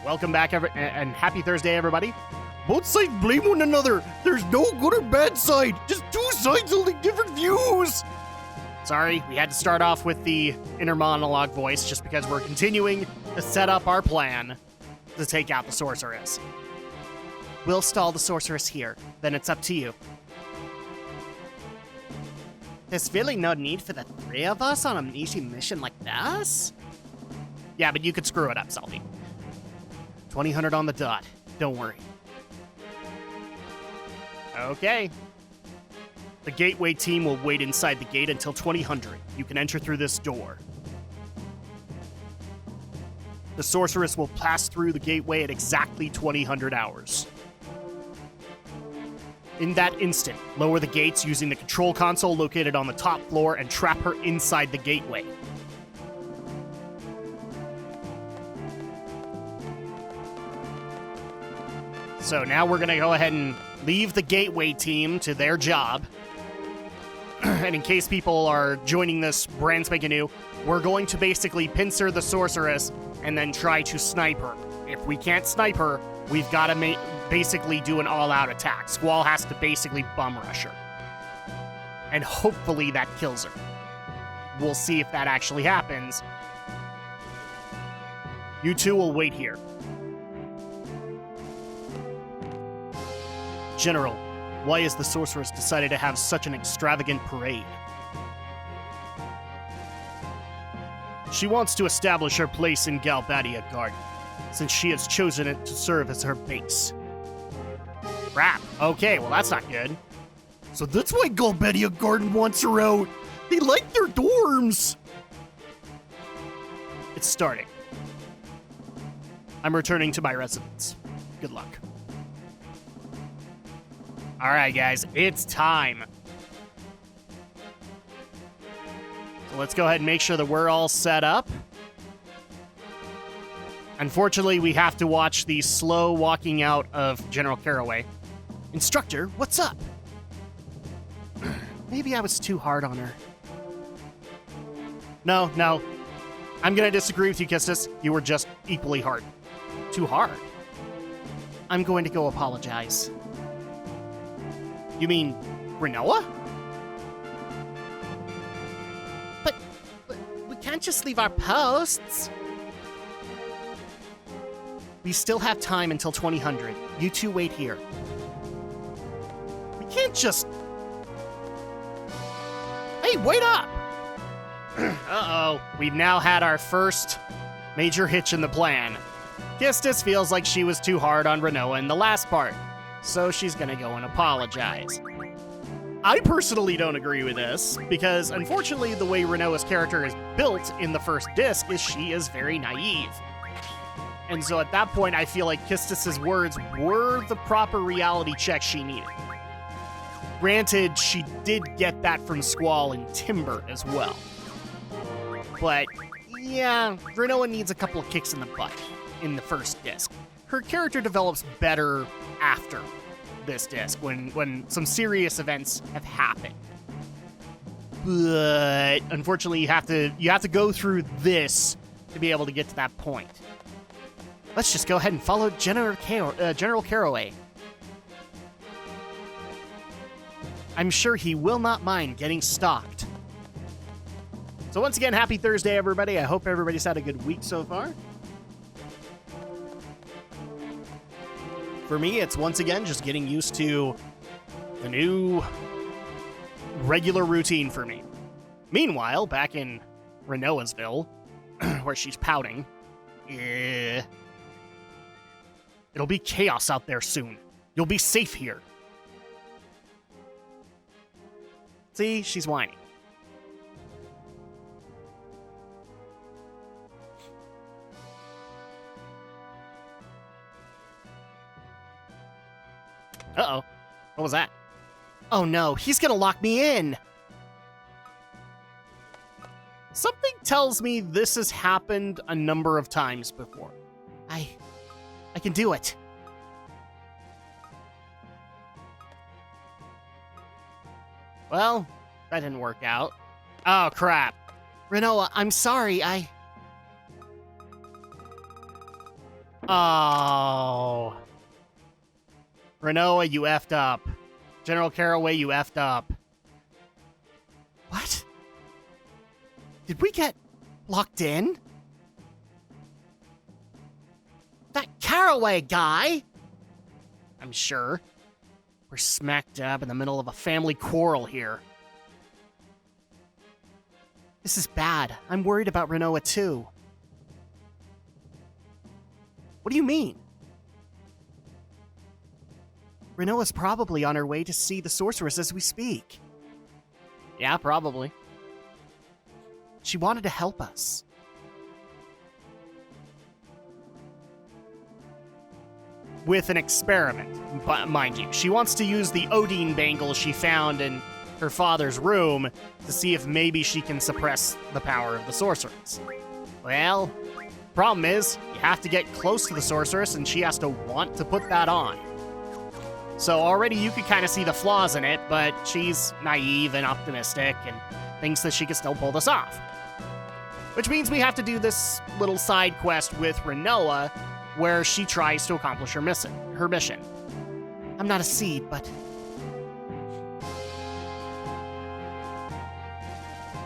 Welcome back, and happy Thursday, everybody. Both sides blame one another. There's no good or bad side. Just two sides holding different views. Sorry, we had to start off with the inner monologue voice just because we're continuing to set up our plan to take out the Sorceress. We'll stall the Sorceress here. Then it's up to you. There's really no need for the three of us on an easy mission like this? Yeah, but you could screw it up, Salty. 2000 on the dot. Don't worry. Okay. The gateway team will wait inside the gate until 2000. You can enter through this door. The Sorceress will pass through the gateway at exactly 2000 hours. In that instant, lower the gates using the control console located on the top floor and trap her inside the gateway. So now we're going to go ahead and leave the gateway team to their job. And in case people are joining this brand spanking new, we're going to basically pincer the Sorceress and then try to snipe her. If we can't snipe her, we've got to basically do an all-out attack. Squall has to basically bum rush her. And hopefully that kills her. We'll see if that actually happens. You two will wait here. General, why has the Sorceress decided to have such an extravagant parade? She wants to establish her place in Galbadian Garden, since she has chosen it to serve as her base. Crap. Okay, well that's not good. So that's why Galbadian Garden wants her out. They like their dorms. It's starting. I'm returning to my residence. Good luck. All right, guys, it's time. So let's go ahead and make sure that we're all set up. Unfortunately, we have to watch the slow walking out of General Caraway. Instructor, what's up? Maybe I was too hard on her. No. I'm going to disagree with you, Kistis. You were just equally hard. Too hard? I'm going to go apologize. You mean Renoa? But we can't just leave our posts. We still have time until 2000. You two wait here. We can't just... Hey, wait up! Uh-oh. We've now had our first major hitch in the plan. Kistis feels like she was too hard on Renoa in the last part, so she's gonna go and apologize. I personally don't agree with this, because unfortunately the way Renoa's character is built in the first disc is she is very naive. And so at that point, I feel like Kistis' words were the proper reality check she needed. Granted, she did get that from Squall and Timber as well. But, yeah, Renoa needs a couple of kicks in the butt in the first disc. Her character develops better after this disc, when some serious events have happened. But, unfortunately, you have to go through this to be able to get to that point. Let's just go ahead and follow General Caraway. I'm sure he will not mind getting stalked. So once again, happy Thursday, everybody. I hope everybody's had a good week so far. For me, it's once again just getting used to the new regular routine for me. Meanwhile, back in Renoasville, where she's pouting, it'll be chaos out there soon. You'll be safe here. See, she's whining. Uh-oh. What was that? Oh no, he's gonna lock me in! Something tells me this has happened a number of times before. I can do it. Well, that didn't work out. Oh, crap. Renoa, I'm sorry, Oh. Renoa, you effed up. General Caraway, you effed up. What? Did we get locked in? That Caraway guy? I'm sure. We're smack dab in the middle of a family quarrel here. This is bad. I'm worried about Renoa too. What do you mean? Renoa's probably on her way to see the sorceress as we speak. Yeah, probably. She wanted to help us. With an experiment, mind you. She wants to use the Odin bangle she found in her father's room to see if maybe she can suppress the power of the sorceress. Well, problem is, you have to get close to the sorceress and she has to want to put that on. So already you could kind of see the flaws in it, but she's naive and optimistic and thinks that she can still pull this off. Which means we have to do this little side quest with Renoa, where she tries to accomplish her mission. I'm not a seed, but...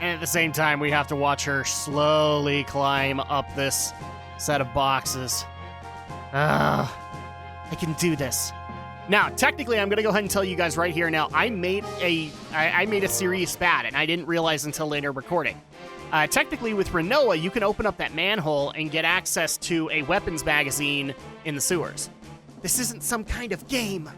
And at the same time, we have to watch her slowly climb up this set of boxes. I can do this. Now, technically, I'm going to go ahead and tell you guys right here now, I made a serious bad, and I didn't realize until later recording. Technically, with Renoa, you can open up that manhole and get access to a weapons magazine in the sewers. This isn't some kind of game.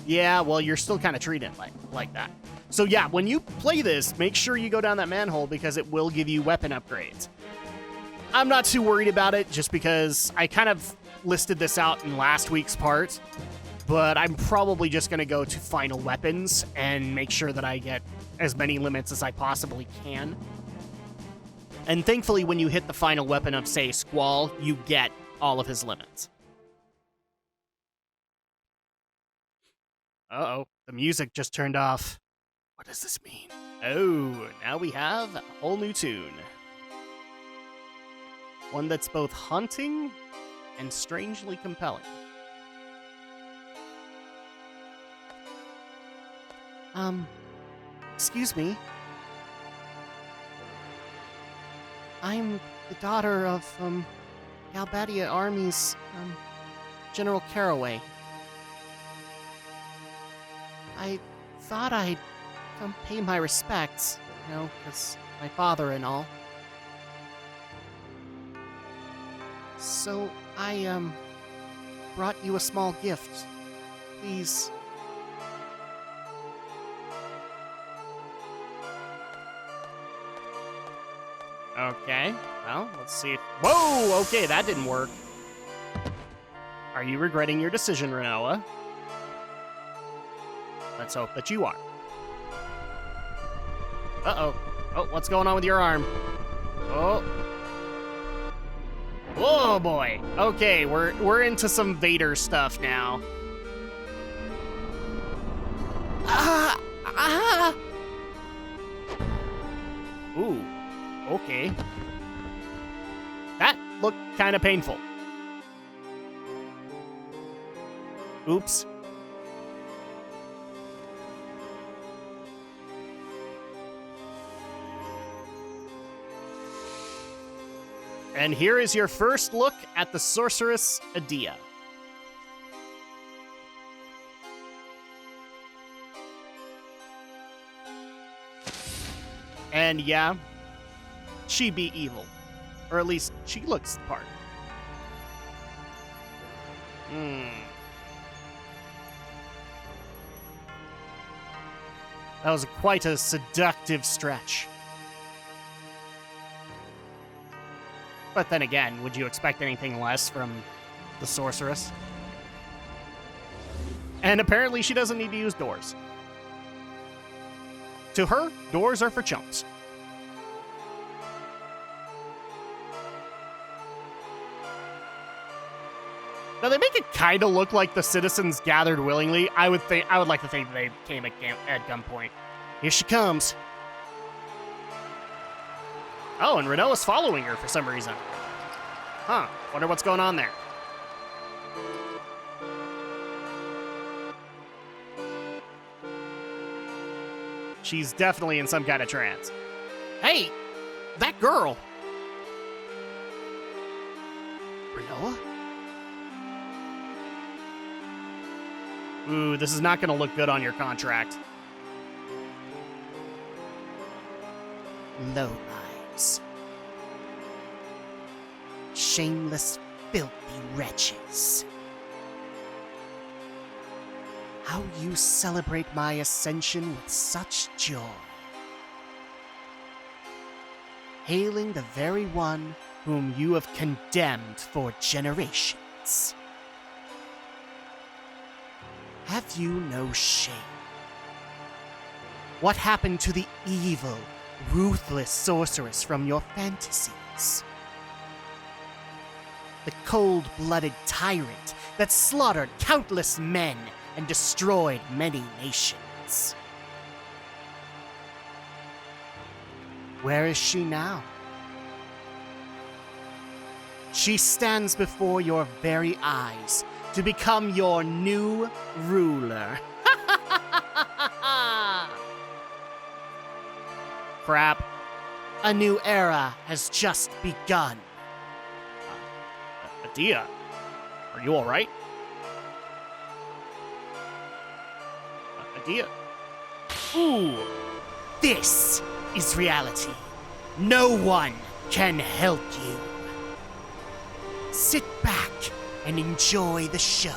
Yeah, well, you're still kind of treated like that. So yeah, when you play this, make sure you go down that manhole because it will give you weapon upgrades. I'm not too worried about it just because I kind of listed this out in last week's part, but I'm probably just going to go to final weapons and make sure that I get as many limits as I possibly can. And thankfully, when you hit the final weapon of, say, Squall, you get all of his limits. Uh-oh, the music just turned off. What does this mean? Oh, now we have a whole new tune. One that's both haunting and strangely compelling. Excuse me. I'm the daughter of, Galbadian Army's, General Caraway. I thought I'd come pay my respects, you know, 'cause my father and all. So I, brought you a small gift. Please. Okay, well, let's see. Whoa, okay, that didn't work. Are you regretting your decision, Renoa? Let's hope that you are. Uh-oh. Oh, what's going on with your arm? Oh. Oh, boy. Okay, we're into some Vader stuff now. Ooh. Okay. That looked kind of painful. Oops. And here is your first look at the Sorceress Edea. And yeah, she be evil. Or at least, she looks the part. That was quite a seductive stretch. But then again, would you expect anything less from the sorceress? And apparently she doesn't need to use doors. To her, doors are for chumps. Now they make it kind of look like the citizens gathered willingly. I would like to think they came at gunpoint. Here she comes. Oh, and Renoa's following her for some reason. Huh, wonder what's going on there. She's definitely in some kind of trance. Hey, that girl. Rinoa? Ooh, this is not going to look good on your contract. Low lives. Shameless, filthy wretches. How you celebrate my ascension with such joy. Hailing the very one whom you have condemned for generations. Have you no shame? What happened to the evil, ruthless sorceress from your fantasies? The cold-blooded tyrant that slaughtered countless men and destroyed many nations. Where is she now? She stands before your very eyes to become your new ruler. Crap. A new era has just begun. Edea, are you alright? Edea. Ooh, this is reality. No one can help you. Sit back and enjoy the show.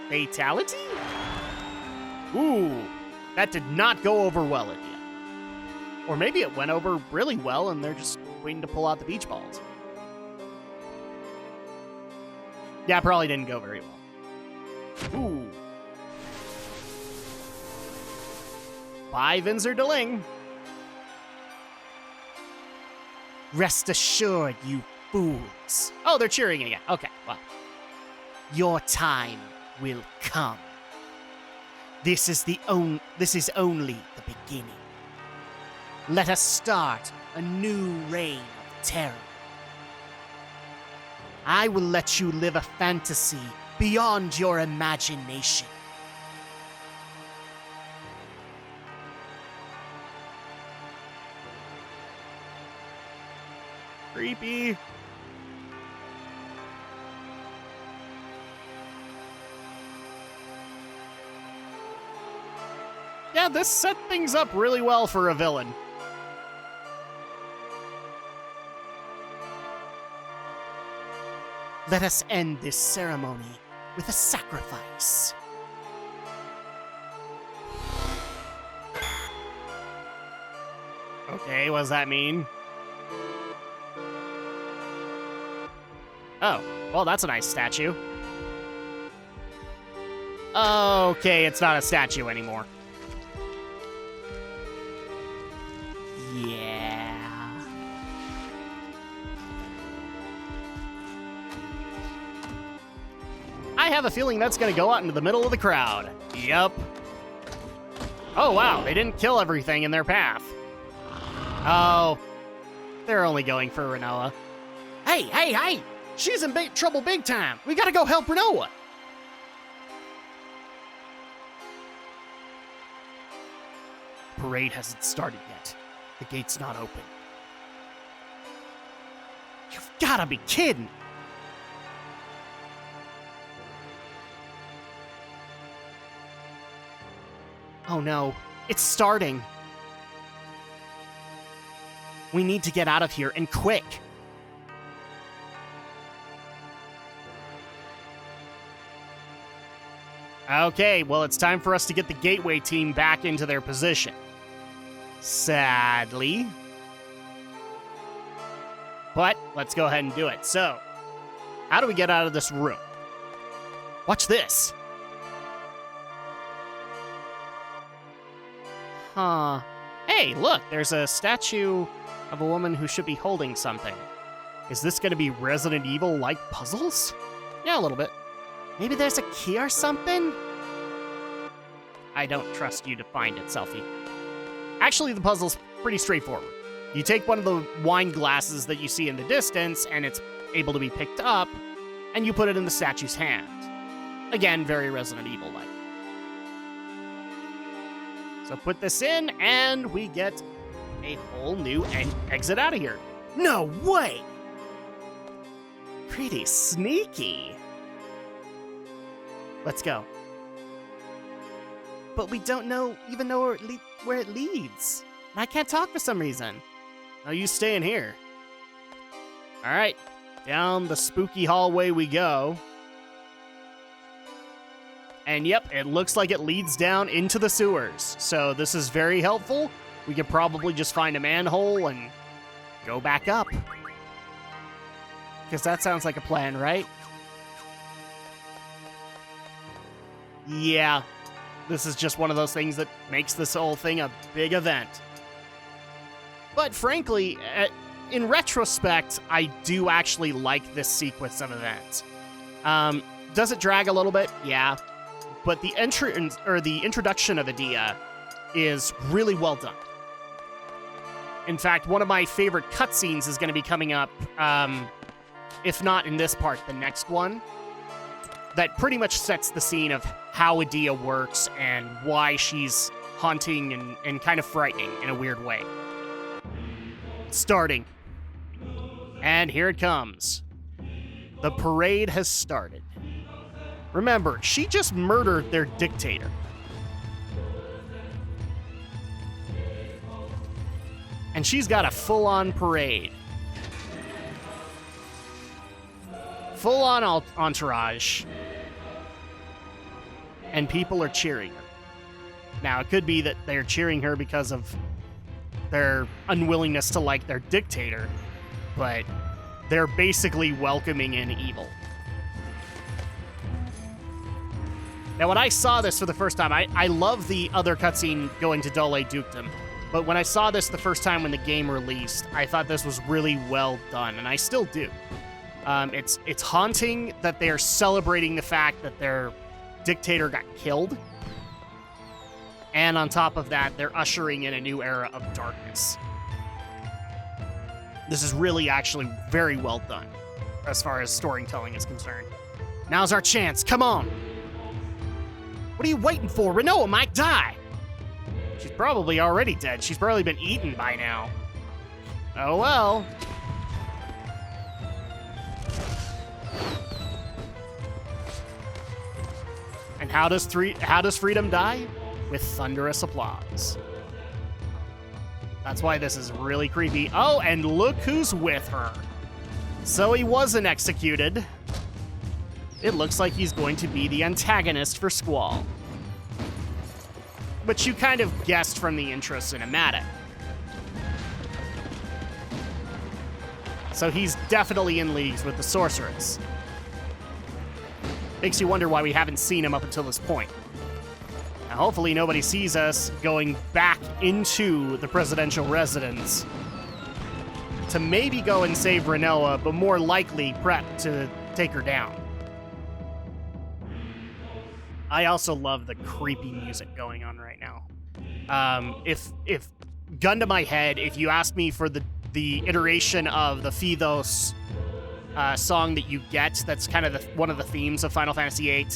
Fatality? Ooh, that did not go over well, Edea. Or maybe it went over really well and they're just waiting to pull out the beach balls. Yeah, probably didn't go very well. Ooh. Bye, Vinzer Deling. Rest assured, you fools. Oh, they're cheering again. Okay, well. Your time will come. This is only the beginning. Let us start a new reign of terror. I will let you live a fantasy beyond your imagination. Creepy. Yeah, this set things up really well for a villain. Let us end this ceremony with a sacrifice. Okay, what does that mean? Oh, well, that's a nice statue. Okay, it's not a statue anymore. Yeah. I have a feeling that's gonna go out into the middle of the crowd. Yup. Oh, wow, they didn't kill everything in their path. Oh, they're only going for Rinoa. Hey! She's in trouble big time. We gotta go help Rinoa. Parade hasn't started yet. The gate's not open. You've gotta be kidding. Oh no, it's starting. We need to get out of here, and quick. Okay, well, it's time for us to get the Gateway team back into their position. Sadly. But let's go ahead and do it. So, how do we get out of this room? Watch this. Huh. Hey, look, there's a statue of a woman who should be holding something. Is this going to be Resident Evil-like puzzles? Yeah, a little bit. Maybe there's a key or something? I don't trust you to find it, Selfie. Actually, the puzzle's pretty straightforward. You take one of the wine glasses that you see in the distance, and it's able to be picked up, and you put it in the statue's hand. Again, very Resident Evil-like. So put this in, and we get a whole new exit out of here. No way! Pretty sneaky. Let's go. But we don't even know where it leads. And I can't talk for some reason. No, you staying here. All right, down the spooky hallway we go. And yep, it looks like it leads down into the sewers. So this is very helpful. We could probably just find a manhole and go back up. Because that sounds like a plan, right? Yeah, this is just one of those things that makes this whole thing a big event. But frankly, in retrospect, I do actually like this sequence of events. Does it drag a little bit? Yeah. But the introduction of Edea is really well done. In fact, one of my favorite cutscenes is going to be coming up, if not in this part, the next one. That pretty much sets the scene of how Edea works and why she's haunting and kind of frightening in a weird way. Starting. And here it comes. The parade has started. Remember, she just murdered their dictator. And she's got a full-on parade. Full-on entourage. And people are cheering her. Now, it could be that they're cheering her because of their unwillingness to like their dictator, but they're basically welcoming in evil. Now, when I saw this for the first time, I love the other cutscene going to Dole Dukedom, but when I saw this the first time when the game released, I thought this was really well done, and I still do. It's haunting that they're celebrating the fact that their dictator got killed, and on top of that, they're ushering in a new era of darkness. This is really actually very well done, as far as storytelling is concerned. Now's our chance, come on! What are you waiting for? Rinoa might die! She's probably already dead. She's probably been eaten by now. Oh well. And how does freedom die? With thunderous applause. That's why this is really creepy. Oh, and look who's with her. So he wasn't executed. It looks like he's going to be the antagonist for Squall. But you kind of guessed from the intro cinematic. So he's definitely in leagues with the Sorceress. Makes you wonder why we haven't seen him up until this point. Now, hopefully nobody sees us going back into the presidential residence to maybe go and save Rinoa, but more likely prep to take her down. I also love the creepy music going on right now. If gun to my head, if you ask me for the iteration of the Phythos song that you get, that's kind of one of the themes of Final Fantasy VIII.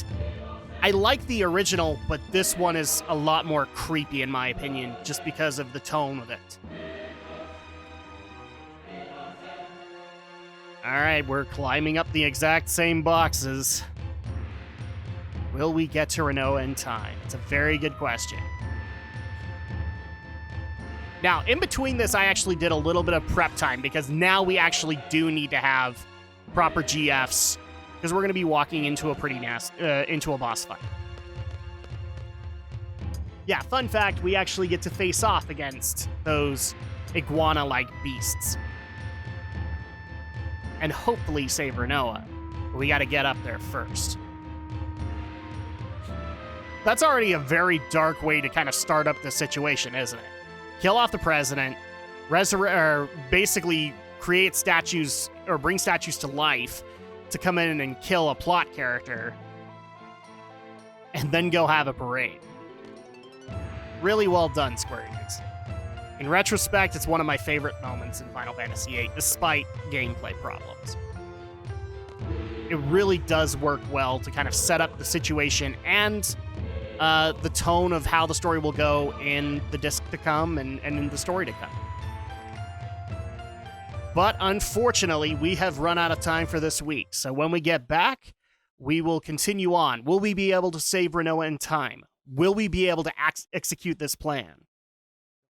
I like the original, but this one is a lot more creepy in my opinion, just because of the tone of it. All right, we're climbing up the exact same boxes. Will we get to Rinoa in time? It's a very good question. Now, in between this, I actually did a little bit of prep time because now we actually do need to have proper GFs because we're going to be walking into a pretty into a boss fight. Yeah, fun fact, we actually get to face off against those iguana-like beasts. And hopefully save Rinoa. But we got to get up there first. That's already a very dark way to kind of start up this situation, isn't it? Kill off the president, basically create statues, or bring statues to life to come in and kill a plot character, and then go have a parade. Really well done, Square Enix. In retrospect, it's one of my favorite moments in Final Fantasy VIII, despite gameplay problems. it really does work well to kind of set up the situation and the tone of how the story will go in the disc to come and in the story to come. But unfortunately, we have run out of time for this week. So when we get back, we will continue on. Will we be able to save Rinoa in time? Will we be able to execute this plan?